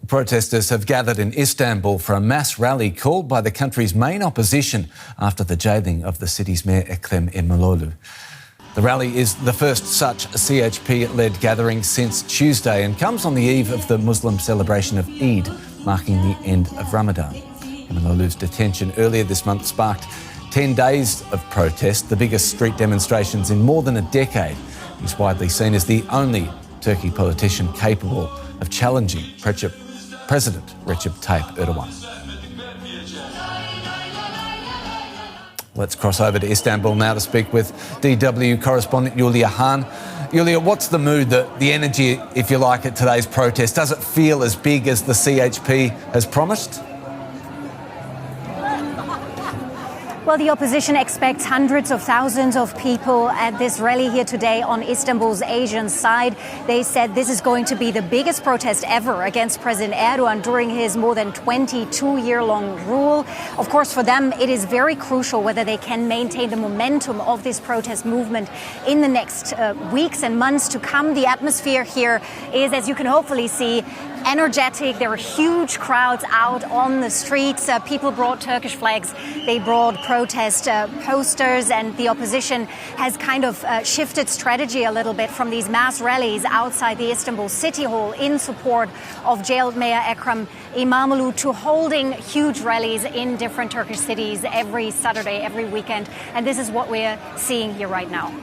Protesters have gathered in Istanbul for a mass rally called by the country's main opposition after the jailing of the city's mayor Ekrem Imamoglu. The rally is the first such CHP-led gathering since Tuesday and comes on the eve of the Muslim celebration of Eid, marking the end of Ramadan. Imamoglu's detention earlier this month sparked 10 days of protest, the biggest street demonstrations in more than a decade. He's widely seen as the only Turkey politician capable of challenging President Recep Tayyip Erdogan. Let's cross over to Istanbul now to speak with DW correspondent Julia Hahn. Julia, what's the mood, the energy, if you like, at today's protest? Does it feel as big as the CHP has promised? Well, the opposition expects hundreds of thousands of people at this rally here today on Istanbul's Asian side. They said this is going to be the biggest protest ever against President Erdogan during his more than 22-year-long rule. Of course, for them, it is very crucial whether they can maintain the momentum of this protest movement in the next weeks and months to come. The atmosphere here is, as you can hopefully see, energetic. There are huge crowds out on the streets. People brought Turkish flags. They brought protest posters, and the opposition has kind of shifted strategy a little bit from these mass rallies outside the Istanbul city hall in support of jailed Mayor Ekrem Imamoglu to holding huge rallies in different Turkish cities every Saturday, every weekend. And this is what we're seeing here right now.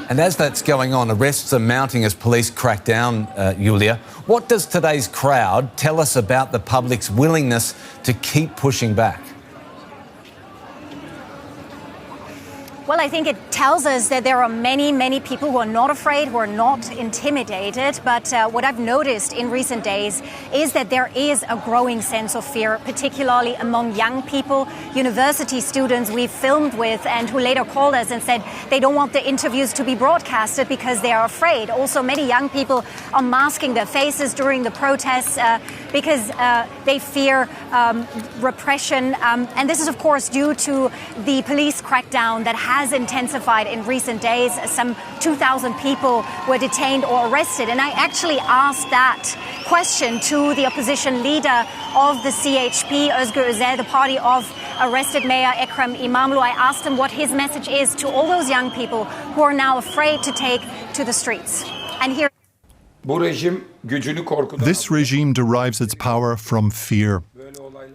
And as that's going on, arrests are mounting as police crack down, Julia. What does today's crowd tell us about the public's willingness to keep pushing back? Well, I think it tells us that there are many, many people who are not afraid, who are not intimidated. But what I've noticed in recent days is that there is a growing sense of fear, particularly among young people, university students we've filmed with and who later called us and said they don't want the interviews to be broadcasted because they are afraid. Also, many young people are masking their faces during the protests because they fear repression. And this is, of course, due to the police crackdown that has intensified in recent days. Some 2,000 people were detained or arrested. And I actually asked that question to the opposition leader of the CHP, Özgür Özel, the party of arrested Mayor Ekrem Imamoglu. I asked him what his message is to all those young people who are now afraid to take to the streets. And here. This regime derives its power from fear.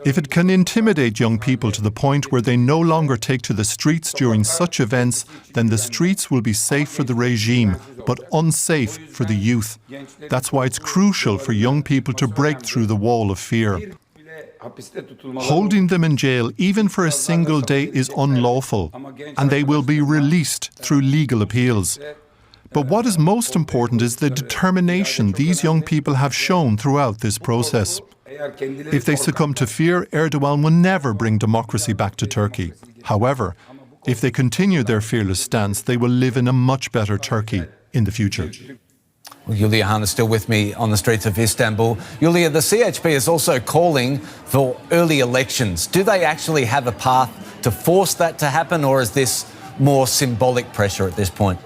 If it can intimidate young people to the point where they no longer take to the streets during such events, then the streets will be safe for the regime, but unsafe for the youth. That's why it's crucial for young people to break through the wall of fear. Holding them in jail, even for a single day, is unlawful, and they will be released through legal appeals. But what is most important is the determination these young people have shown throughout this process. If they succumb to fear, Erdogan will never bring democracy back to Turkey. However, if they continue their fearless stance, they will live in a much better Turkey in the future. Well, Julia Hahn is still with me on the streets of Istanbul. Julia, the CHP is also calling for early elections. Do they actually have a path to force that to happen, or is this more symbolic pressure at this point?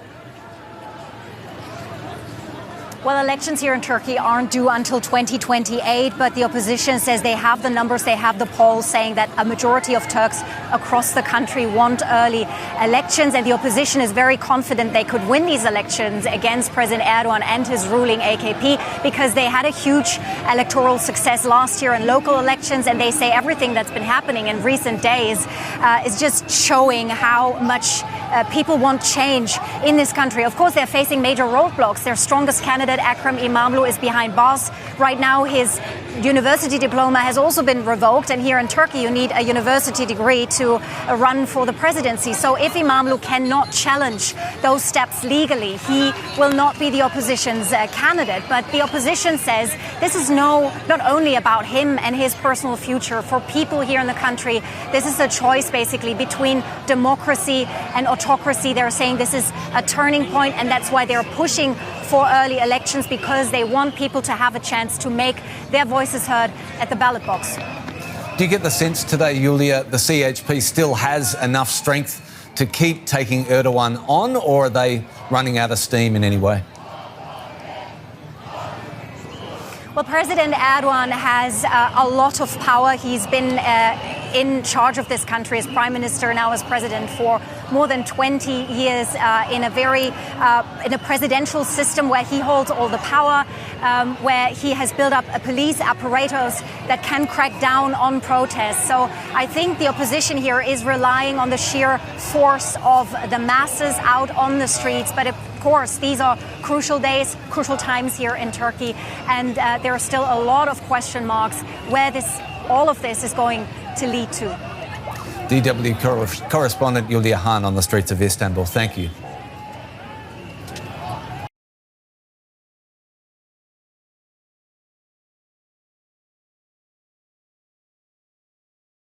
Well, elections here in Turkey aren't due until 2028, but the opposition says they have the numbers, they have the polls saying that a majority of Turks across the country want early elections, and the opposition is very confident they could win these elections against President Erdogan and his ruling AKP because they had a huge electoral success last year in local elections, and they say everything that's been happening in recent days is just showing how much people want change in this country. Of course, they're facing major roadblocks. Their strongest candidate, Ekrem Imamoglu, is behind bars. Right now, his university diploma has also been revoked. And here in Turkey, you need a university degree to run for the presidency. So if Imamoglu cannot challenge those steps legally, he will not be the opposition's candidate. But the opposition says this is not only about him and his personal future. For people here in the country, this is a choice basically between democracy and autocracy. They're saying this is a turning point, and that's why they're pushing for early elections, because they want people to have a chance to make their voices heard at the ballot box. Do you get the sense today, Julia, the CHP still has enough strength to keep taking Erdogan on, or are they running out of steam in any way? Well, President Erdogan has a lot of power. He's been in charge of this country as prime minister, now as president, for more than 20 years in a presidential system where he holds all the power, where he has built up a police apparatus that can crack down on protests. So I think the opposition here is relying on the sheer force of the masses out on the streets. But of course, these are crucial days, crucial times here in Turkey, and there are still a lot of question marks where all of this is going to lead to. DW correspondent Julia Hahn on the streets of Istanbul. Thank you.